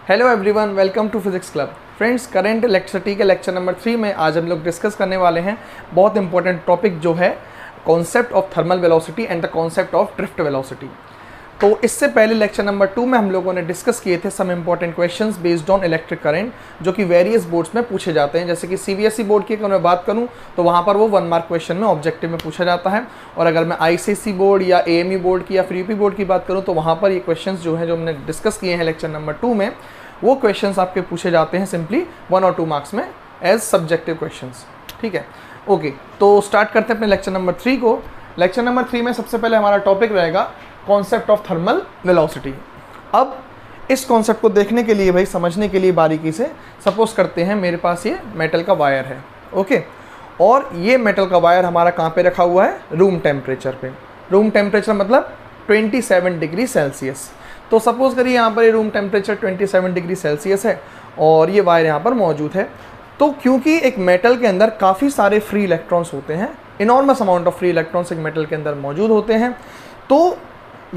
Hello everyone, welcome to physics club. Friends, current electricity के lecture number 3 में आज हम लोग डिस्कस करने वाले हैं बहुत इंपॉर्टेंट टॉपिक जो है concept of thermal velocity and the concept of drift velocity. तो इससे पहले लेक्चर नंबर 2 में हम लोगों ने डिस्कस किए थे some important questions based on electric current जो कि वेरियस बोर्ड्स में पूछे जाते हैं। जैसे कि सीबीएसई बोर्ड की अगर मैं बात करूं तो वहां पर वो 1 मार्क क्वेश्चन में ऑब्जेक्टिव में पूछा जाता है, और अगर मैं आईसीएसई बोर्ड या एएमयू बोर्ड की या फिर यूपी बोर्ड की बात करूँ तो वहाँ पर ये क्वेश्चन जो है जो हमने डिस्कस किए हैं लेक्चर नंबर 2 में, वो क्वेश्चंस आपके पूछे जाते हैं सिंपली 1 और 2 मार्क्स में एज सब्जेक्टिव क्वेश्चंस। ठीक है, ओके। तो स्टार्ट करते हैं अपने लेक्चर नंबर 3 को। लेक्चर नंबर 3 में सबसे पहले हमारा टॉपिक रहेगा कॉन्सेप्ट ऑफ थर्मल वेलोसिटी। अब इस कॉन्सेप्ट को देखने के लिए भाई, समझने के लिए बारीकी से सपोज करते हैं मेरे पास ये मेटल का वायर है, ओके, और ये मेटल का वायर हमारा कहाँ पे रखा हुआ है? रूम टेम्परेचर पे। रूम टेम्परेचर मतलब 27 डिग्री सेल्सियस। तो सपोज करिए यहाँ पर ये रूम टेम्परेचर 27 डिग्री सेल्सियस है और ये वायर यहाँ पर मौजूद है। तो क्योंकि एक मेटल के अंदर काफ़ी सारे फ्री इलेक्ट्रॉन्स होते हैं, enormous amount of free electrons एक मेटल के अंदर मौजूद होते हैं, तो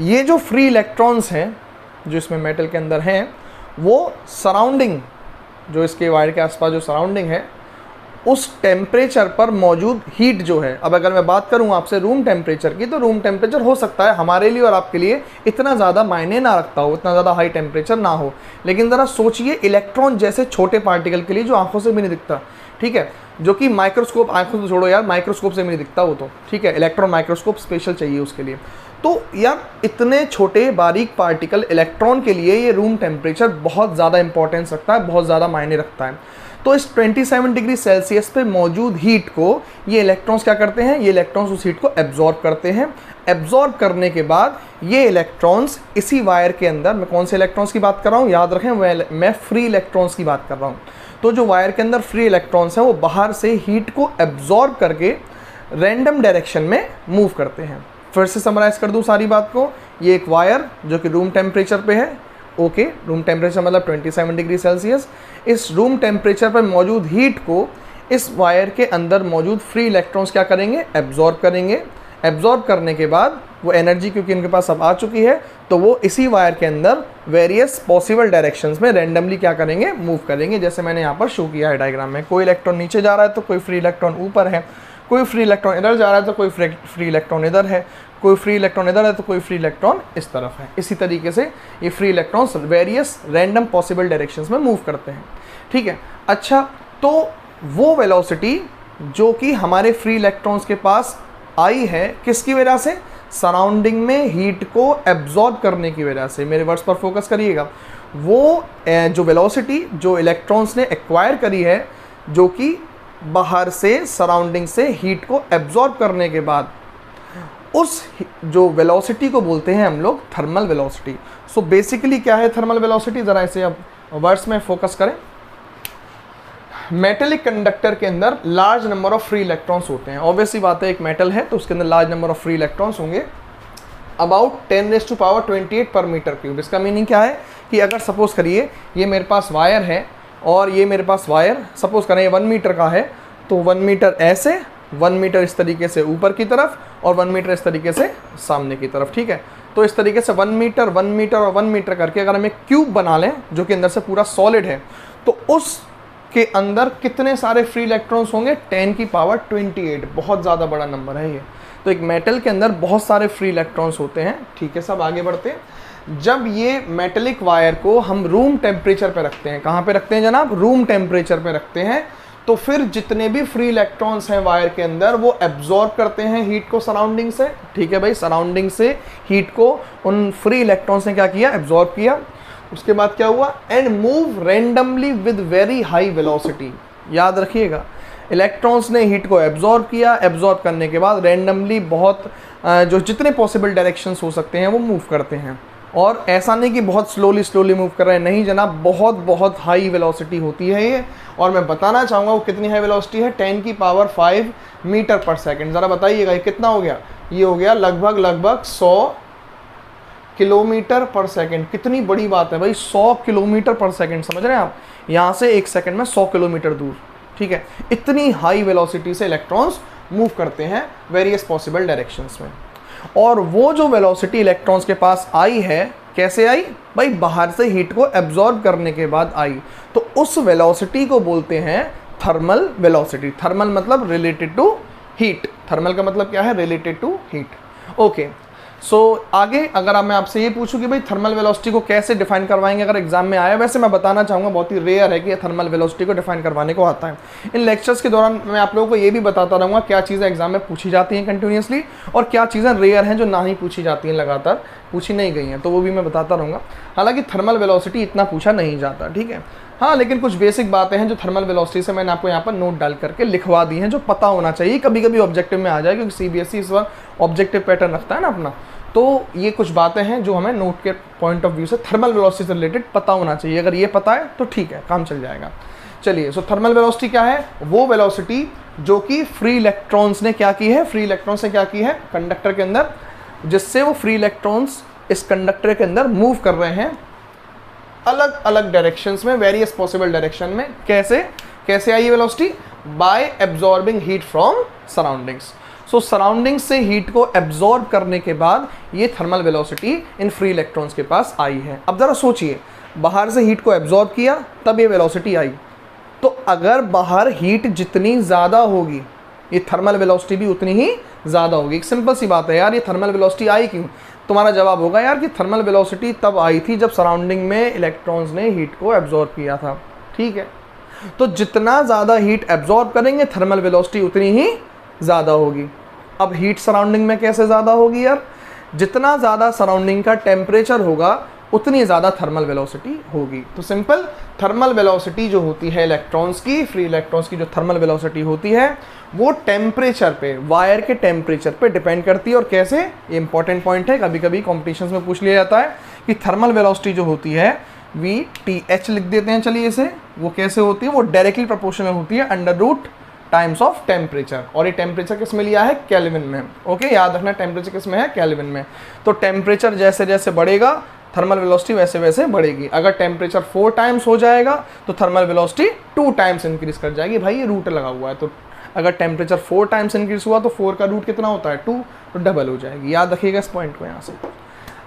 ये जो फ्री इलेक्ट्रॉन्स हैं जो इसमें मेटल के अंदर हैं, वो सराउंडिंग, जो इसके वायर के आसपास जो सराउंडिंग है, उस टेम्परेचर पर मौजूद हीट जो है, अब अगर मैं बात करूं आपसे रूम टेम्परेचर की, तो रूम टेम्परेचर हो सकता है हमारे लिए और आपके लिए इतना ज़्यादा मायने ना रखता हो, इतना ज़्यादा हाई टेम्परेचर ना हो, लेकिन ज़रा सोचिए इलेक्ट्रॉन जैसे छोटे पार्टिकल के लिए जो आंखों से भी नहीं दिखता, ठीक है, जो कि माइक्रोस्कोप, आंखों से छोड़ो यार, माइक्रोस्कोप से भी नहीं दिखता वो तो, ठीक है, इलेक्ट्रॉन माइक्रोस्कोप स्पेशल चाहिए उसके लिए। तो यार इतने छोटे बारीक पार्टिकल इलेक्ट्रॉन के लिए ये रूम टेम्परेचर बहुत ज़्यादा इंपॉर्टेंस रखता है, बहुत ज़्यादा मायने रखता है। तो इस 27 डिग्री सेल्सियस पे मौजूद हीट को ये इलेक्ट्रॉन्स क्या करते हैं? ये इलेक्ट्रॉन्स उस हीट को एब्जॉर्ब करते हैं। एब्जॉर्ब करने के बाद ये इलेक्ट्रॉन्स इसी वायर के अंदर, मैं कौन से इलेक्ट्रॉन्स की बात कर रहा हूँ याद रखें, मैं फ्री इलेक्ट्रॉन्स की बात कर रहा हूँ। तो जो वायर के अंदर फ्री इलेक्ट्रॉन्स हैं वो बाहर से हीट को एब्जॉर्ब करके रैंडम डायरेक्शन में मूव करते हैं। फिर से समराइज कर दूँ सारी बात को, ये एक वायर जो कि रूम टेम्परेचर पे है, ओके, रूम टेम्परेचर मतलब 27 डिग्री सेल्सियस। इस रूम टेम्परेचर पर मौजूद हीट को इस वायर के अंदर मौजूद फ्री इलेक्ट्रॉन्स क्या करेंगे? एब्जॉर्ब करेंगे। एब्जॉर्ब करने के बाद वो एनर्जी क्योंकि इनके पास अब आ चुकी है, तो वो इसी वायर के अंदर वेरियस पॉसिबल डायरेक्शंस में रैंडमली क्या करेंगे? मूव करेंगे। जैसे मैंने यहाँ पर शो किया है डायग्राम में, कोई इलेक्ट्रॉन नीचे जा रहा है तो कोई फ्री इलेक्ट्रॉन ऊपर है, कोई फ्री इलेक्ट्रॉन इधर जा रहा है तो कोई फ्री इलेक्ट्रॉन इधर है, कोई फ्री इलेक्ट्रॉन इधर है तो कोई फ्री इलेक्ट्रॉन इस तरफ है। इसी तरीके से ये free electrons various random possible directions में मूव करते हैं, ठीक है। अच्छा, तो वो वेलोसिटी जो कि हमारे फ्री इलेक्ट्रॉन्स के पास आई है, किसकी वजह से? सराउंडिंग में हीट को एब्जॉर्ब करने की वजह से। मेरे वर्ड्स पर फोकस करिएगा। वो जो वेलोसिटी जो इलेक्ट्रॉन्स ने एक्वायर करी है, जो कि बाहर से सराउंडिंग से हीट को एब्जॉर्ब करने के बाद, उस जो वेलोसिटी को बोलते हैं हम लोग थर्मल वेलोसिटी। सो बेसिकली क्या है थर्मल वेलोसिटी? ज़रा इसे अब वर्ड्स में फोकस करें। मेटेलिक कंडक्टर के अंदर large number of free electrons होते हैं। ऑब्वियसली बात है, एक मेटल है तो उसके अंदर large number of free electrons होंगे, अबाउट 10⁻28 पर मीटर क्यूब। इसका मीनिंग क्या है कि अगर सपोज करिए ये मेरे पास वायर है और ये मेरे पास वायर सपोज करें 1 मीटर का है, तो 1 मीटर ऐसे, 1 मीटर इस तरीके से ऊपर की तरफ और 1 मीटर इस तरीके से सामने की तरफ, ठीक है। तो इस तरीके से 1 मीटर 1 मीटर और 1 मीटर करके अगर हम एक क्यूब बना लें जो कि अंदर से पूरा सॉलिड है, तो उस के अंदर कितने सारे फ्री इलेक्ट्रॉन्स होंगे? 10⁻28। बहुत ज़्यादा बड़ा नंबर है ये। तो एक मेटल के अंदर बहुत सारे फ्री इलेक्ट्रॉन्स होते हैं, ठीक है। सब आगे बढ़ते हैं। जब ये मेटेलिक वायर को हम रूम टेम्परेचर पे रखते हैं, कहाँ पे रखते हैं जनाब? रूम टेम्परेचर पे रखते हैं, तो फिर जितने भी फ्री इलेक्ट्रॉन्स हैं वायर के अंदर वो एब्जॉर्ब करते हैं हीट को सराउंडिंग से, ठीक है भाई। सराउंडिंग से हीट को उन फ्री इलेक्ट्रॉन्स ने क्या किया? एब्जॉर्ब किया। उसके बाद क्या हुआ? And move randomly with very high velocity. याद रखिएगा, इलेक्ट्रॉन्स ने हीट को एब्जॉर्ब किया, एब्जॉर्ब करने के बाद रैंडमली बहुत जो जितने पॉसिबल डायरेक्शंस हो सकते हैं वो मूव करते हैं। और ऐसा नहीं कि बहुत स्लोली मूव कर रहे हैं, नहीं जनाब, बहुत हाई वेलोसिटी होती है ये। और मैं बताना चाहूँगा वो कितनी हाई वेलोसिटी है, 10⁵ मीटर पर सेकेंड। ज़रा बताइएगा ये कितना हो गया? ये हो गया लगभग 100 किलोमीटर पर सेकेंड। कितनी बड़ी बात है भाई, 100 किलोमीटर पर सेकेंड, समझ रहे हैं आप? यहाँ से 1 सेकेंड में 100 किलोमीटर दूर, ठीक है। इतनी हाई वेलोसिटी से इलेक्ट्रॉन्स मूव करते हैं वेरियस पॉसिबल डायरेक्शंस में। और वो जो वेलोसिटी इलेक्ट्रॉन्स के पास आई है कैसे आई भाई? बाहर से हीट को एब्जॉर्ब करने के बाद आई। तो उस वेलोसिटी को बोलते हैं थर्मल वेलोसिटी। थर्मल मतलब रिलेटेड टू हीट। थर्मल का मतलब क्या है? Related to heat. Okay, so आगे अगर मैं आपसे ये पूछूं कि भाई थर्मल वेलोसिटी को कैसे डिफाइन करवाएंगे अगर एग्जाम में आया, वैसे मैं बताना चाहूँगा बहुत ही रेयर है कि थर्मल वेलोसिटी को डिफाइन करवाने को आता है। इन लेक्चर्स के दौरान मैं आप लोगों को ये भी बताता रहूँगा क्या चीज़ें एग्जाम में पूछी जाती हैं कंटिन्यूसली और क्या चीज़ें रेयर हैं जो ना ही पूछी जाती हैं, लगातार पूछी नहीं गई हैं, तो वो भी मैं बताता रहूँगा। हालांकि थर्मल वेलोसिटी इतना पूछा नहीं जाता, ठीक है। हाँ, लेकिन कुछ बेसिक बातें हैं जो थर्मल वेलोसिटी से मैंने आपको यहाँ पर नोट डाल करके लिखवा दी हैं, जो पता होना चाहिए, कभी कभी ऑब्जेक्टिव में आ जाए, क्योंकि सीबीएसई इस बार ऑब्जेक्टिव पैटर्न रखता है ना अपना। तो ये कुछ बातें हैं जो हमें नोट के पॉइंट ऑफ व्यू से थर्मल वेलोसिटी से रिलेटेड पता होना चाहिए। अगर ये पता है तो ठीक है, काम चल जाएगा। चलिए, सो थर्मल वेलोसिटी क्या है? वो वेलोसिटी जो कि फ्री इलेक्ट्रॉन्स ने क्या की है? फ्री इलेक्ट्रॉन्स ने क्या की है कंडक्टर के अंदर, जिससे वो फ्री इलेक्ट्रॉन्स इस कंडक्टर के अंदर मूव कर रहे हैं अलग अलग डायरेक्शंस में, वेरियस पॉसिबल डायरेक्शन में। कैसे कैसे आई ये velocity? Bye absorbing heat from surroundings. So surrounding से हीट को एब्जॉर्ब करने के बाद ये thermal velocity in free electrons के पास आई है। अब जरा सोचिए, बाहर से हीट को एब्जॉर्ब किया तब ये वेलोसिटी आई, तो अगर बाहर हीट जितनी ज़्यादा होगी ये थर्मल वेलोसिटी भी उतनी ही ज़्यादा होगी। एक सिंपल सी बात है यार, ये थर्मल वेलोसिटी आई क्यों? तुम्हारा जवाब होगा यार कि थर्मल वेलोसिटी तब आई थी जब सराउंडिंग में इलेक्ट्रॉन्स ने हीट को एब्जॉर्ब किया था, ठीक है। तो जितना ज़्यादा हीट एब्जॉर्ब करेंगे थर्मल वेलोसिटी उतनी ही ज़्यादा होगी। अब हीट सराउंडिंग में कैसे ज़्यादा होगी यार? जितना ज़्यादा सराउंडिंग का टेम्परेचर होगा उतनी ज़्यादा थर्मल वेलोसिटी होगी। तो सिंपल, थर्मल वेलोसिटी जो होती है इलेक्ट्रॉन्स की, फ्री इलेक्ट्रॉन्स की जो थर्मल वेलोसिटी होती है वो टेम्परेचर पे, वायर के टेम्परेचर पे डिपेंड करती है। और कैसे? ये इंपॉर्टेंट पॉइंट है, कभी कभी कॉम्पिटिशन्स में पूछ लिया जाता है कि थर्मल वेलोसिटी जो होती है VTH लिख देते हैं, चलिए इसे। वो कैसे होती है? वो डायरेक्टली प्रोपोर्शनल होती है √ टाइम्स ऑफ टेम्परेचर। और ये टेम्परेचर किस में लिया है? केल्विन में। ओके, याद रखना टेम्परेचर किस में है? केल्विन में। तो टेम्परेचर जैसे जैसे बढ़ेगा थर्मल वेलोसिटी वैसे वैसे बढ़ेगी। अगर टेम्परेचर 4 टाइम्स हो जाएगा तो थर्मल वेलोसिटी 2 टाइम्स इंक्रीज कर जाएगी। भाई ये रूट लगा हुआ है, तो अगर टेम्परेचर 4 टाइम्स इंक्रीज हुआ तो 4 का रूट कितना होता है? 2, तो डबल हो जाएगी। याद रखिएगा इस पॉइंट को। यहाँ से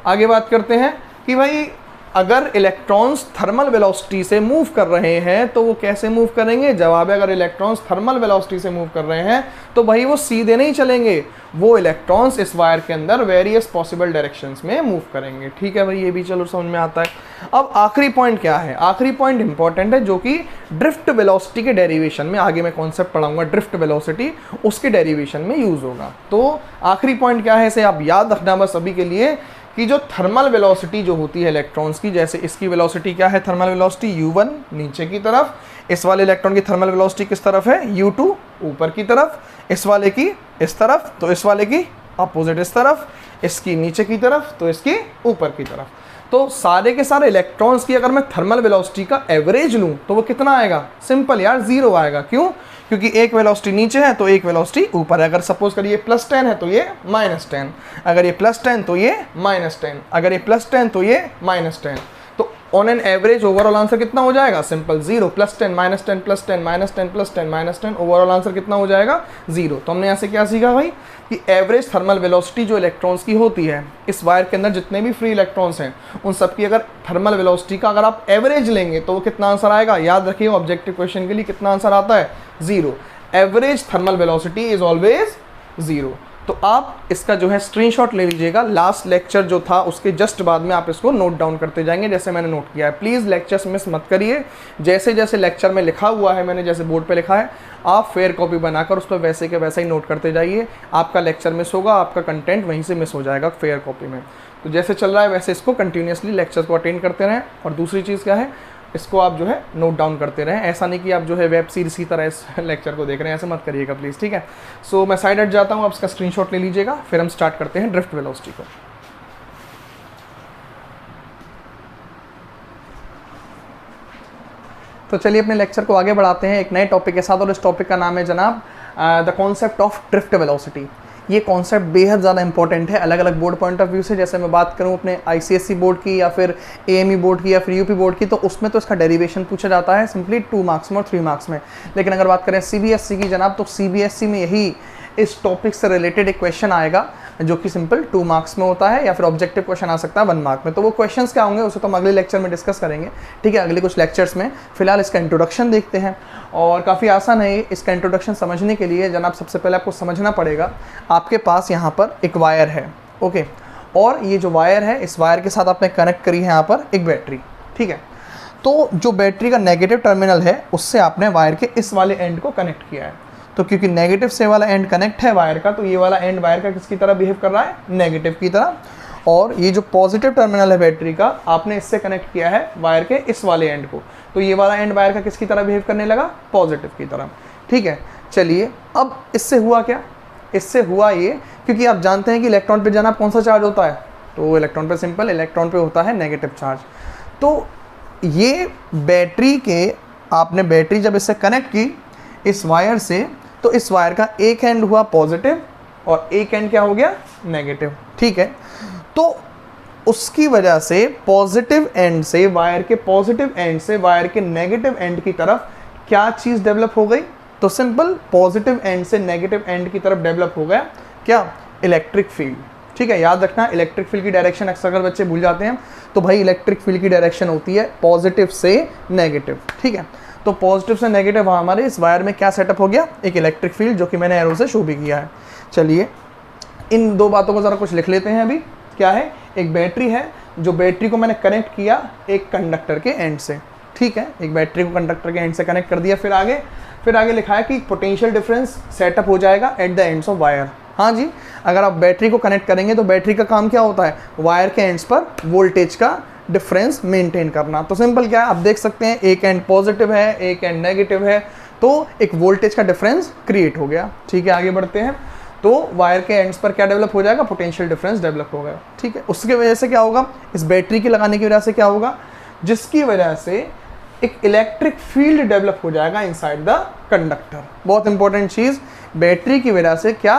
आगे बात करते हैं कि भाई अगर इलेक्ट्रॉन्स थर्मल वेलोसिटी से मूव कर रहे हैं तो वो कैसे मूव करेंगे? जवाब है, अगर इलेक्ट्रॉन्स थर्मल वेलोसिटी से मूव कर रहे हैं तो भाई वो सीधे नहीं चलेंगे, वो इलेक्ट्रॉन्स इस वायर के अंदर वेरियस पॉसिबल डायरेक्शंस में मूव करेंगे, ठीक है भाई, ये भी चलो समझ में आता है। अब आखिरी पॉइंट क्या है? आखिरी पॉइंट इंपॉर्टेंट है, जो कि ड्रिफ्ट वेलोसिटी के डेरिवेशन में, आगे मैं कॉन्सेप्ट पढ़ाऊंगा ड्रिफ्ट वेलोसिटी, उसके डेरिवेशन में यूज होगा। तो आखिरी पॉइंट क्या है, इसे आप याद रखना बस अभी के लिए, कि जो थर्मल वेलोसिटी जो होती है इलेक्ट्रॉन्स की, जैसे इसकी वेलोसिटी क्या है? थर्मल वेलोसिटी U1 नीचे की तरफ, इस वाले इलेक्ट्रॉन की थर्मल वेलोसिटी किस तरफ है? U2 ऊपर की तरफ, इस वाले की इस तरफ, तो इस वाले की अपोजिट इस तरफ, इसकी नीचे की तरफ, तो इसकी ऊपर की तरफ। तो सारे के सारे इलेक्ट्रॉन्स की अगर मैं थर्मल वेलोसिटी का एवरेज लूँ तो वो कितना आएगा? सिंपल यार, 0 आएगा। क्यों? क्योंकि एक वेलोसिटी नीचे है तो एक वेलोसिटी ऊपर है। अगर सपोज करिए +10 है तो ये -10, अगर ये +10 तो ये -10, अगर ये +10 तो ये -10। तो on an average overall answer कितना हो जाएगा? सिंपल 0, +10 -10 +10 -10 +10 -10, ओवरऑल आंसर कितना हो जाएगा? 0। तो हमने यहाँ से क्या सीखा भाई कि एवरेज थर्मल वेलोसिटी जो इलेक्ट्रॉन्स की होती है, इस वायर के अंदर जितने भी फ्री इलेक्ट्रॉन्स हैं उन सब की अगर थर्मल वेलोसिटी का अगर आप एवरेज लेंगे तो वो कितना आंसर आएगा? याद रखिए ऑब्जेक्टिव क्वेश्चन के लिए कितना आंसर आता है? 0। Average thermal velocity is always 0। तो आप इसका जो है स्क्रीनशॉट ले लीजिएगा। लास्ट लेक्चर जो था उसके जस्ट बाद में आप इसको नोट डाउन करते जाएंगे जैसे मैंने नोट किया है। प्लीज़ लेक्चर्स मिस मत करिए, जैसे जैसे लेक्चर में लिखा हुआ है, मैंने जैसे बोर्ड पे लिखा है, आप फेयर कॉपी बनाकर उस पर वैसे के वैसे ही नोट करते जाइए। आपका लेक्चर मिस होगा, आपका कंटेंट वहीं से मिस हो जाएगा फेयर कॉपी में। तो जैसे चल रहा है वैसे इसको कंटिन्यूसली लेक्चर्स को अटेंड करते रहें। और दूसरी चीज़ क्या है, इसको आप जो है नोट डाउन करते रहें। ऐसा नहीं कि आप जो है वेब सीरीज की तरह इस लेक्चर को देख रहे हैं, ऐसे मत करिएगा प्लीज़, ठीक है। सो मैं साइड हट जाता हूँ, आप इसका स्क्रीनशॉट ले लीजिएगा, फिर हम स्टार्ट करते हैं ड्रिफ्ट वेलोसिटी को। तो चलिए अपने लेक्चर को आगे बढ़ाते हैं एक नए टॉपिक के साथ, और इस टॉपिक का नाम है जनाब the concept of drift velocity. ये कॉन्सेप्ट बेहद ज़्यादा इंपॉर्टेंट है अलग अलग बोर्ड पॉइंट ऑफ व्यू से। जैसे मैं बात करूँ अपने ICSE बोर्ड की या फिर AME बोर्ड की या फिर UP बोर्ड की, तो उसमें तो इसका डेरिवेशन पूछा जाता है सिंपली 2 मार्क्स में और 3 मार्क्स में। लेकिन अगर बात करें CBSE की जनाब, तो CBSE में यही इस टॉपिक से रिलेटेड एक क्वेश्चन आएगा जो कि सिंपल 2 मार्क्स में होता है, या फिर ऑब्जेक्टिव क्वेश्चन आ सकता है 1 मार्क में। तो वो क्वेश्चंस क्या होंगे उसे तो हम अगले लेक्चर में डिस्कस करेंगे, ठीक है, अगले कुछ लेक्चर्स में। फिलहाल इसका इंट्रोडक्शन देखते हैं, और काफ़ी आसान है इसका इंट्रोडक्शन समझने के लिए। जनाब सबसे पहले आपको समझना पड़ेगा, आपके पास यहाँ पर एक वायर है, ओके, और ये जो वायर है, इस वायर के साथ आपने कनेक्ट करी है यहाँ पर एक बैटरी, ठीक है। तो जो बैटरी का नेगेटिव टर्मिनल है उससे आपने वायर के इस वाले एंड को कनेक्ट किया है। तो क्योंकि नेगेटिव से वाला एंड कनेक्ट है वायर का, तो ये वाला एंड वायर का किसकी तरह बिहेव कर रहा है, नेगेटिव की तरह। और ये जो पॉजिटिव टर्मिनल है बैटरी का, आपने इससे कनेक्ट किया है वायर के इस वाले एंड को, तो ये वाला एंड वायर का किसकी तरह बिहेव करने लगा, पॉजिटिव की तरह, ठीक है। चलिए, अब इससे हुआ क्या, इससे हुआ ये, क्योंकि आप जानते हैं कि इलेक्ट्रॉन पे जाना कौन सा चार्ज होता है, तो इलेक्ट्रॉन पे सिंपल इलेक्ट्रॉन पे होता है नेगेटिव चार्ज। तो ये बैटरी के, आपने बैटरी जब इससे कनेक्ट की इस वायर से, तो इस वायर का एक एंड हुआ पॉजिटिव और एक एंड क्या हो गया, नेगेटिव, ठीक है। तो उसकी वजह से पॉजिटिव एंड से, वायर के पॉजिटिव एंड से वायर के नेगेटिव एंड की तरफ क्या चीज़ डेवलप हो गई, तो सिंपल पॉजिटिव एंड से नेगेटिव एंड की तरफ डेवलप हो गया क्या, इलेक्ट्रिक फील्ड, ठीक है। याद रखना, इलेक्ट्रिक फील्ड की डायरेक्शन अक्सर अगर बच्चे भूल जाते हैं, तो भाई इलेक्ट्रिक फील्ड की डायरेक्शन होती है पॉजिटिव से नेगेटिव, ठीक है। तो पॉजिटिव से नेगेटिव हमारे इस वायर में क्या सेटअप हो गया, एक इलेक्ट्रिक फील्ड, जो कि मैंने एरो से शो भी किया है। चलिए, इन दो बातों को ज़रा कुछ लिख लेते हैं अभी। क्या है, एक बैटरी है, जो बैटरी को मैंने कनेक्ट किया एक कंडक्टर के एंड से, ठीक है, एक बैटरी को कंडक्टर के एंड से कनेक्ट कर दिया। फिर आगे लिखा है कि पोटेंशियल डिफरेंस सेटअप हो जाएगा at the ends of wire. हाँ जी, अगर आप बैटरी को कनेक्ट करेंगे तो बैटरी का काम क्या होता है, वायर के एंड्स पर वोल्टेज का डिफरेंस मेंटेन करना। तो सिंपल क्या है, आप देख सकते हैं एक एंड पॉजिटिव है, एक एंड नेगेटिव है, तो एक वोल्टेज का डिफरेंस क्रिएट हो गया, ठीक है। आगे बढ़ते हैं, तो वायर के एंड्स पर क्या डेवलप हो जाएगा, पोटेंशियल डिफरेंस डेवलप हो गया, ठीक है। उसकी वजह से क्या होगा, इस बैटरी के लगाने की वजह से क्या होगा, जिसकी वजह से एक इलेक्ट्रिक फील्ड डेवलप हो जाएगा इनसाइड द कंडक्टर। बहुत इंपॉर्टेंट चीज़, बैटरी की वजह से क्या,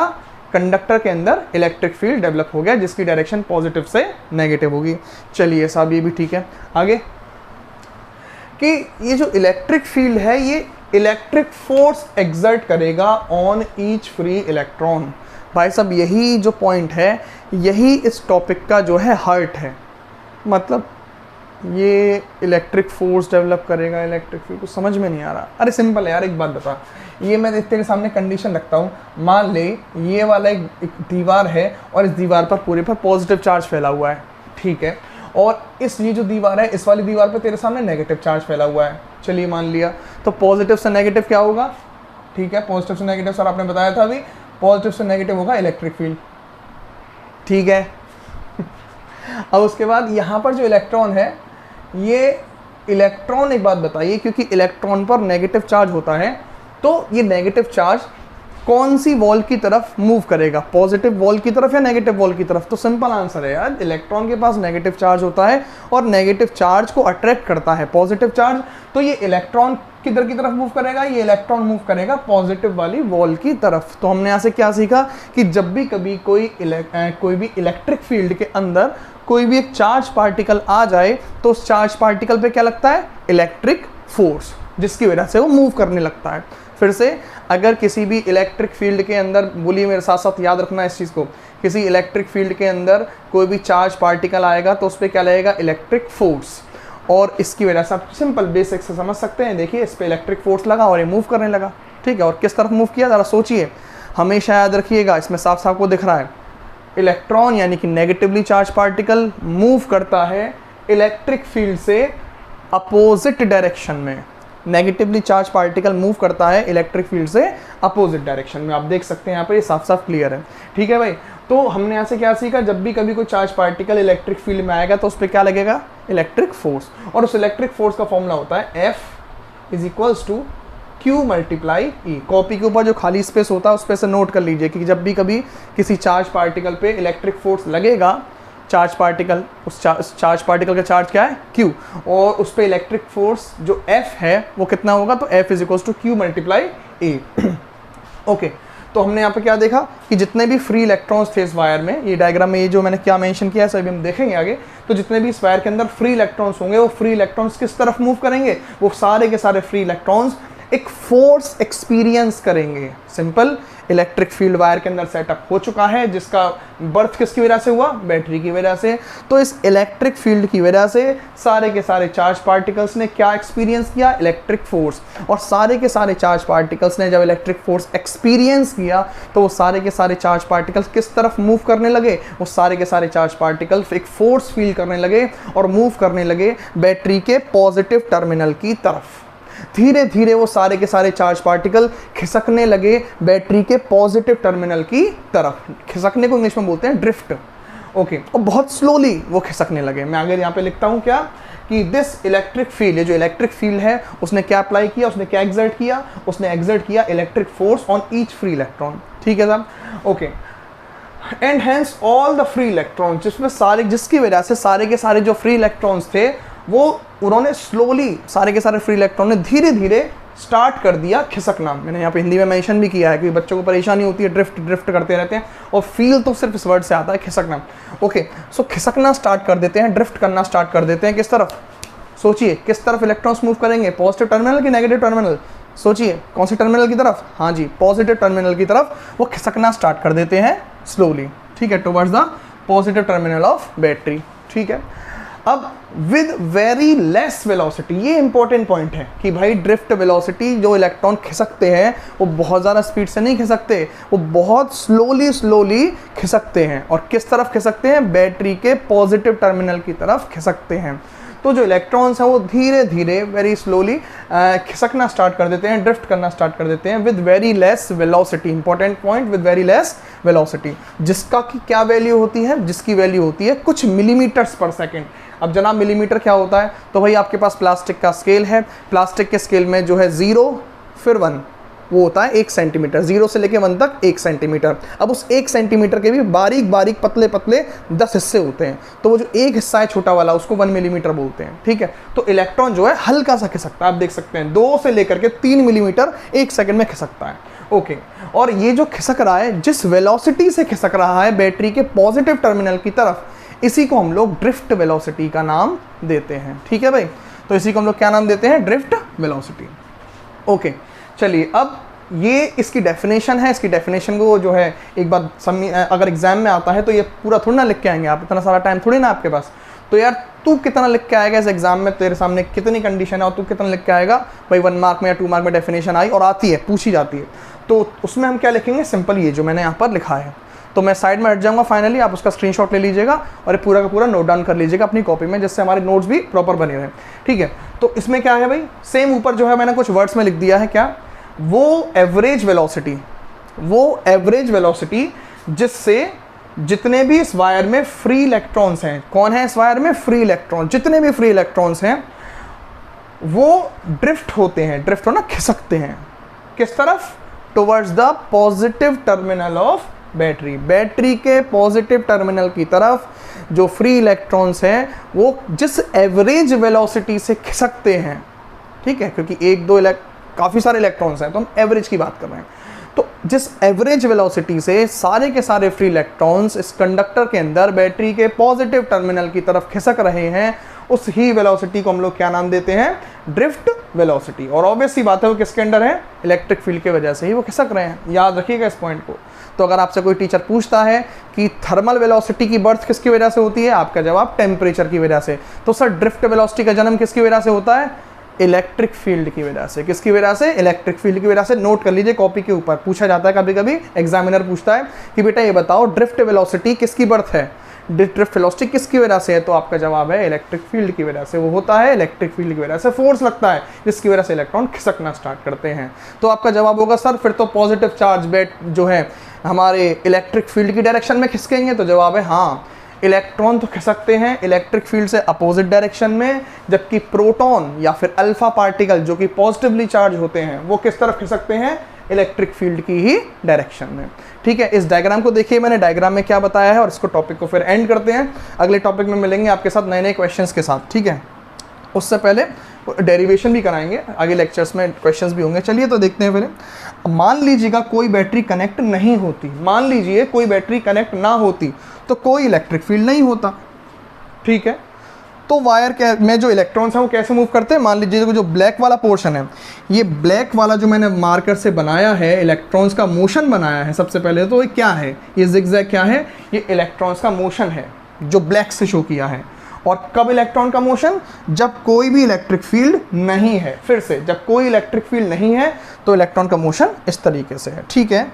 कंडक्टर के अंदर इलेक्ट्रिक फील्ड डेवलप हो गया, जिसकी डायरेक्शन पॉजिटिव से नेगेटिव होगी। चलिए साहब, ये भी ठीक है। आगे कि ये जो इलेक्ट्रिक फील्ड है, ये इलेक्ट्रिक फोर्स एक्सर्ट करेगा ऑन ईच फ्री इलेक्ट्रॉन। भाई साहब, यही जो पॉइंट है, यही इस टॉपिक का जो है हार्ट है। मतलब ये इलेक्ट्रिक फोर्स डेवलप करेगा, इलेक्ट्रिक फील्ड, कुछ समझ में नहीं आ रहा। अरे सिंपल है यार, एक बात बता, ये मैं तेरे सामने कंडीशन रखता हूँ, मान ले ये वाला एक दीवार है और इस दीवार पर पूरे पर पॉजिटिव चार्ज फैला हुआ है, ठीक है, और ये जो दीवार है, इस वाली दीवार पर तेरे सामने नेगेटिव चार्ज फैला हुआ है। चलिए मान लिया, तो पॉजिटिव से नेगेटिव क्या होगा, ठीक है, पॉजिटिव से नेगेटिव सर आपने बताया था अभी, पॉजिटिव से नेगेटिव होगा इलेक्ट्रिक फील्ड, ठीक है। अब उसके बाद यहाँ पर जो इलेक्ट्रॉन है, ये इलेक्ट्रॉन, एक बात बताइए, क्योंकि इलेक्ट्रॉन पर नेगेटिव चार्ज होता है, तो ये नेगेटिव चार्ज कौन सी वॉल की तरफ मूव करेगा, पॉजिटिव वॉल की तरफ या नेगेटिव वॉल की तरफ? तो सिंपल आंसर है यार, इलेक्ट्रॉन के पास नेगेटिव चार्ज होता है और नेगेटिव चार्ज को अट्रैक्ट करता है पॉजिटिव चार्ज, तो ये इलेक्ट्रॉन किधर की तरफ मूव करेगा, ये इलेक्ट्रॉन मूव करेगा पॉजिटिव वाली वॉल की तरफ। तो हमने यहाँ से क्या सीखा कि जब भी कभी कोई भी इलेक्ट्रिक फील्ड के अंदर कोई भी एक चार्ज पार्टिकल आ जाए, तो उस चार्ज पार्टिकल पे क्या लगता है, इलेक्ट्रिक फोर्स, जिसकी वजह से वो मूव करने लगता है। फिर से, अगर किसी भी इलेक्ट्रिक फील्ड के अंदर, बोलिए मेरे साथ साथ याद रखना इस चीज़ को, किसी इलेक्ट्रिक फील्ड के अंदर कोई भी चार्ज पार्टिकल आएगा तो उस पर क्या लगेगा, इलेक्ट्रिक फोर्स, और इसकी वजह से आप सिंपल बेसिक से समझ सकते हैं। देखिए, इस पर इलेक्ट्रिक फोर्स लगा और ये मूव करने लगा, ठीक है। और किस तरफ मूव किया, ज़रा सोचिए, हमेशा याद रखिएगा, इसमें साफ साफ को दिख रहा है, इलेक्ट्रॉन यानी कि नेगेटिवली चार्ज पार्टिकल मूव करता है इलेक्ट्रिक फील्ड से अपोजिट डायरेक्शन में। नेगेटिवली चार्ज पार्टिकल मूव करता है इलेक्ट्रिक फील्ड से अपोजिट डायरेक्शन में। आप देख सकते हैं यहाँ पर, ये साफ साफ क्लियर है, ठीक है भाई। तो हमने यहाँ से क्या सीखा, जब भी कभी कोई चार्ज पार्टिकल इलेक्ट्रिक फील्ड में आएगा तो उस पर क्या लगेगा, इलेक्ट्रिक फोर्स, और उस इलेक्ट्रिक फोर्स का फॉर्मूला होता है F = Q × E। कॉपी के ऊपर जो खाली स्पेस होता है उस पर से नोट कर लीजिए कि जब भी कभी किसी चार्ज पार्टिकल पे इलेक्ट्रिक फोर्स लगेगा, चार्ज पार्टिकल, उस चार्ज पार्टिकल का चार्ज क्या है, Q, और उस पर इलेक्ट्रिक फोर्स जो F है वो कितना होगा, तो F = Q × E। ओके, तो हमने यहाँ पे क्या देखा कि जितने भी फ्री इलेक्ट्रॉन्स थे इस वायर में, ये डायग्राम में ये जो मैंने क्या मेंशन किया है सभी हम देखेंगे आगे, तो जितने भी इस वायर के अंदर फ्री इलेक्ट्रॉन्स होंगे, वो फ्री इलेक्ट्रॉन्स किस तरफ मूव करेंगे, वो सारे के सारे फ्री इलेक्ट्रॉन्स एक फोर्स एक्सपीरियंस करेंगे। सिंपल, इलेक्ट्रिक फील्ड वायर के अंदर सेटअप हो चुका है, जिसका बर्थ किसकी वजह से हुआ? बैटरी की वजह से। तो इस इलेक्ट्रिक फील्ड की वजह से सारे के सारे चार्ज पार्टिकल्स ने क्या एक्सपीरियंस किया? Electric force. और सारे के सारे चार्ज पार्टिकल्स ने जब इलेक्ट्रिक फोर्स एक्सपीरियंस किया तो वो सारे के सारे चार्ज पार्टिकल्स किस तरफ मूव करने लगे? वो सारे के सारे चार्ज पार्टिकल्स एक फोर्स फील करने लगे और मूव करने लगे बैटरी के पॉजिटिव टर्मिनल की तरफ। धीरे धीरे वो सारे के सारे चार्ज पार्टिकल खिसकने लगे बैटरी के पॉजिटिव टर्मिनल की तरफ। खिसकने को इंग्लिश में बोलते हैं ड्रिफ्ट। ओके, और बहुत स्लोली वो खिसकने लगे। मैं आगे यहाँ पे लिखता हूँ क्या कि दिस इलेक्ट्रिक फील्ड, ये जो इलेक्ट्रिक फील्ड है उसने क्या अप्लाई किया? उसने क्या एक्सर्ट किया? उसने एक्सर्ट किया electric force on each free electron. ठीक है साहब? Okay, and hence all the free electron, जिसमें सारे, जिसकी वजह से सारे के सारे जो फ्री इलेक्ट्रॉन्स थे वो उन्होंने स्लोली, सारे के सारे फ्री इलेक्ट्रॉन ने धीरे धीरे स्टार्ट कर दिया खिसकना। मैंने यहाँ पे हिंदी में मेंशन भी किया है कि बच्चों को परेशानी होती है, ड्रिफ्ट ड्रिफ्ट करते रहते हैं, और फील तो सिर्फ इस वर्ड से आता है, खिसकना। ओके, सो खिसकना स्टार्ट कर देते हैं, ड्रिफ्ट करना स्टार्ट कर देते हैं। किस तरफ? सोचिए, किस तरफ इलेक्ट्रॉन्स मूव करेंगे? पॉजिटिव टर्मिनल की नेगेटिव टर्मिनल? सोचिए, कौन सी टर्मिनल की तरफ? हाँ जी, पॉजिटिव टर्मिनल की तरफ वो खिसकना स्टार्ट कर देते हैं स्लोली। ठीक है, towards the positive terminal of battery. ठीक है, अब विद वेरी लेस वेलोसिटी, ये इंपॉर्टेंट पॉइंट है कि भाई ड्रिफ्ट वेलोसिटी, जो इलेक्ट्रॉन खिसकते हैं वो बहुत ज़्यादा स्पीड से नहीं खिसकते, वो बहुत स्लोली खिसकते हैं। और किस तरफ खिसकते हैं? बैटरी के पॉजिटिव टर्मिनल की तरफ खिसकते हैं। तो जो इलेक्ट्रॉन्स हैं वो धीरे धीरे वेरी स्लोली खिसकना स्टार्ट कर देते हैं, ड्रिफ्ट करना स्टार्ट कर देते हैं with very less velocity. Important point, with very less velocity, जिसका की क्या वैल्यू होती है? जिसकी वैल्यू होती है कुछ मिलीमीटर्स पर सेकेंड। अब जनाब मिलीमीटर क्या होता है? तो भाई आपके पास प्लास्टिक का स्केल है, प्लास्टिक के स्केल में जो है 0 फिर 1, वो होता है 1 सेंटीमीटर। 0 से लेके 1 तक 1 सेंटीमीटर। अब उस 1 सेंटीमीटर के भी बारीक बारीक पतले पतले 10 हिस्से होते हैं, तो वो जो एक हिस्सा है छोटा वाला उसको 1 मिलीमीटर बोलते हैं। ठीक है, तो इलेक्ट्रॉन जो है हल्का सा खिसकता है, आप देख सकते हैं 2 से लेकर के 3 मिलीमीटर 1 सेकंड में खिसकता है। ओके, और ये जो खिसक रहा है, जिस वेलोसिटी से खिसक रहा है बैटरी के पॉजिटिव टर्मिनल की तरफ, इसी को हम लोग ड्रिफ्ट वेलोसिटी का नाम देते हैं। ठीक है भाई, तो इसी को हम लोग क्या नाम देते हैं? Drift velocity. ओके, चलिए, अब ये इसकी डेफिनेशन है। इसकी डेफिनेशन को जो है एक बार अगर एग्जाम में आता है तो ये पूरा थोड़ी ना लिख के आएंगे आप, इतना सारा टाइम थोड़ी ना आपके पास। तो यार तू कितना लिख के आएगा इस एग्जाम में? तेरे सामने कितनी कंडीशन है और तू कितना लिख के आएगा? भाई 1 मार्क में या 2 मार्क में डेफिनेशन आई और आती है, पूछी जाती है, तो उसमें हम क्या लिखेंगे? सिंपल ये जो मैंने यहाँ पर लिखा है। तो मैं साइड में हट जाऊँगा फाइनली, आप उसका स्क्रीनशॉट ले लीजिएगा और ये पूरा का पूरा नोट डाउन कर लीजिएगा अपनी कॉपी में, जिससे हमारे नोट्स भी प्रॉपर बने रहे। ठीक है, तो इसमें क्या है भाई? सेम ऊपर जो है मैंने कुछ वर्ड्स में लिख दिया है, क्या? वो एवरेज वेलोसिटी जिससे जितने भी इस वायर में फ्री इलेक्ट्रॉन्स हैं, कौन है इस वायर में? Free electron. जितने भी फ्री इलेक्ट्रॉन्स हैं वो ड्रिफ्ट होते हैं, ड्रिफ्ट होना खिसकते हैं। किस तरफ? Towards the positive terminal of battery. Battery के पॉजिटिव टर्मिनल की तरफ जो फ्री इलेक्ट्रॉन्स हैं वो जिस एवरेज वेलोसिटी से खिसकते हैं, ठीक है, क्योंकि 1 2 काफ़ी सारे इलेक्ट्रॉन्स हैं तो हम एवरेज की बात कर रहे हैं, तो जिस एवरेज वेलोसिटी से सारे के सारे फ्री इलेक्ट्रॉन्स इस कंडक्टर के अंदर बैटरी के पॉजिटिव टर्मिनल की तरफ खिसक रहे हैं, उस ही वेलोसिटी को हम लोग क्या नाम देते हैं? Drift velocity. और ऑब्वियस सी बात है वो किसके अंडर है? इलेक्ट्रिक फील्ड की वजह से ही वो खिसक रहे हैं, याद रखिएगा इस पॉइंट को। तो अगर आपसे कोई टीचर पूछता है कि थर्मल वेलोसिटी की बर्थ किसकी वजह से होती है, आपका जवाब टेम्परेचर की वजह से। तो सर ड्रिफ्ट वेलोसिटी का जन्म किसकी वजह से होता है? इलेक्ट्रिक फील्ड की वजह से। किसकी वजह से? इलेक्ट्रिक फील्ड की वजह से। नोट कर लीजिए कॉपी के ऊपर, पूछा जाता है कभी कभी, एग्जामिनर पूछता है कि बेटा ये बताओ ड्रिफ्ट वेलोसिटी किसकी बर्थ है, ड्रिफ्ट वेलोसिटी किसकी वजह से है, तो आपका जवाब है इलेक्ट्रिक फील्ड की वजह से। वो होता है इलेक्ट्रिक फील्ड की वजह से, फोर्स लगता है जिसकी वजह से इलेक्ट्रॉन खिसकना स्टार्ट करते हैं। तो आपका जवाब होगा सर फिर तो पॉजिटिव चार्ज बेट जो है हमारे इलेक्ट्रिक फील्ड की डायरेक्शन में खिसकेंगे, तो जवाब है हाँ, इलेक्ट्रॉन तो खिसकते हैं इलेक्ट्रिक फील्ड से अपोजिट डायरेक्शन में, जबकि प्रोटॉन या फिर अल्फा पार्टिकल जो कि पॉजिटिवली चार्ज होते हैं वो किस तरफ खिसकते हैं? इलेक्ट्रिक फील्ड की ही डायरेक्शन में। ठीक है, इस डायग्राम को देखिए, मैंने डायग्राम में क्या बताया है, और इसको टॉपिक को फिर एंड करते हैं। अगले टॉपिक में मिलेंगे आपके साथ नए नए क्वेश्चंस के साथ। ठीक है, उससे पहले डेरिवेशन भी कराएंगे, आगे लेक्चर्स में क्वेश्चंस भी होंगे। चलिए तो देखते हैं फिर। मान लीजिएगा कोई बैटरी कनेक्ट नहीं होती, मान लीजिए कोई बैटरी कनेक्ट ना होती तो कोई इलेक्ट्रिक फील्ड नहीं होता। ठीक है, तो वायर के में जो इलेक्ट्रॉन्स हैं वो कैसे मूव करते हैं, मान लीजिए जो ब्लैक वाला पोर्शन है, ये ब्लैक वाला जो मैंने मार्कर से बनाया है, इलेक्ट्रॉन्स का मोशन बनाया है सबसे पहले, तो ये क्या है, ये जिगजैग क्या है, ये इलेक्ट्रॉन्स का मोशन है जो ब्लैक से शो किया है। और कब इलेक्ट्रॉन का मोशन, जब कोई भी इलेक्ट्रिक फील्ड नहीं है। फिर से, जब कोई इलेक्ट्रिक फील्ड नहीं है तो इलेक्ट्रॉन का मोशन इस तरीके से है, ठीक है।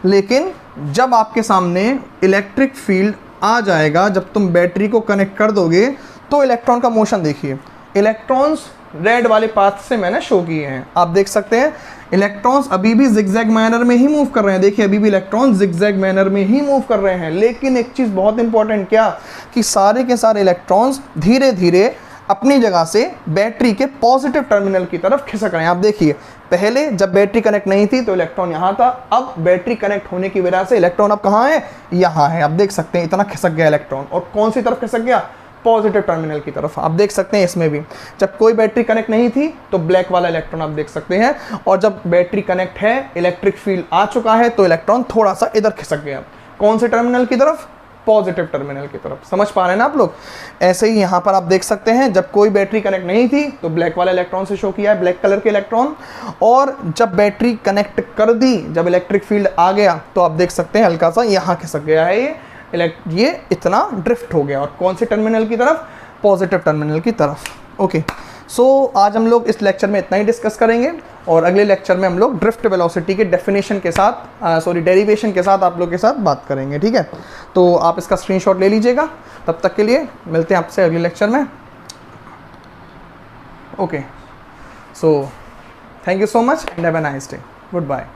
लेकिन जब आपके सामने इलेक्ट्रिक फील्ड आ जाएगा, जब तुम बैटरी को कनेक्ट कर दोगे, तो इलेक्ट्रॉन का मोशन देखिए, इलेक्ट्रॉन्स रेड वाले पाथ से मैंने शो किए हैं, आप देख सकते हैं इलेक्ट्रॉन्स अभी भी जिगजैग मैनर में ही मूव कर रहे हैं। देखिए अभी भी इलेक्ट्रॉन जिगजैग मैनर में ही मूव कर रहे हैं। लेकिन एक चीज़ बहुत इंपॉर्टेंट, क्या कि सारे के सारे इलेक्ट्रॉन्स धीरे धीरे अपनी जगह से बैटरी के पॉजिटिव टर्मिनल की तरफ खिसक रहे हैं। आप देखिए पहले जब बैटरी कनेक्ट नहीं थी तो इलेक्ट्रॉन यहाँ था, अब बैटरी कनेक्ट होने की वजह से इलेक्ट्रॉन अब कहाँ है, यहाँ है। आप देख सकते हैं इतना खिसक गया इलेक्ट्रॉन, और कौन सी तरफ खिसक गया, पॉजिटिव टर्मिनल की तरफ। आप देख सकते हैं इसमें भी जब कोई बैटरी कनेक्ट नहीं थी तो ब्लैक वाला इलेक्ट्रॉन आप देख सकते हैं, और जब बैटरी कनेक्ट है, इलेक्ट्रिक फील्ड आ चुका है, तो इलेक्ट्रॉन थोड़ा सा इधर खिसक गया। कौन से टर्मिनल की तरफ, पॉजिटिव टर्मिनल की तरफ। समझ पा रहे हैं ना आप लोग। ऐसे ही यहाँ पर आप देख सकते हैं जब कोई बैटरी कनेक्ट नहीं थी तो ब्लैक वाला इलेक्ट्रॉन से शो किया है, ब्लैक कलर के इलेक्ट्रॉन, और जब बैटरी कनेक्ट कर दी, जब इलेक्ट्रिक फील्ड आ गया, तो आप देख सकते हैं हल्का सा यहाँ खिसक गया है ये इतना ड्रिफ्ट हो गया। और कौन से टर्मिनल की तरफ, पॉजिटिव टर्मिनल की तरफ। ओके, सो आज हम लोग इस लेक्चर में इतना ही डिस्कस करेंगे, और अगले लेक्चर में हम लोग ड्रिफ्ट वेलोसिटी के डेफिनेशन के साथ डेरिवेशन के साथ आप लोग के साथ बात करेंगे, ठीक है। तो आप इसका स्क्रीनशॉट ले लीजिएगा। तब तक के लिए मिलते हैं आपसे अगले लेक्चर में। Okay, so thank you so much and have a nice day. Good bye.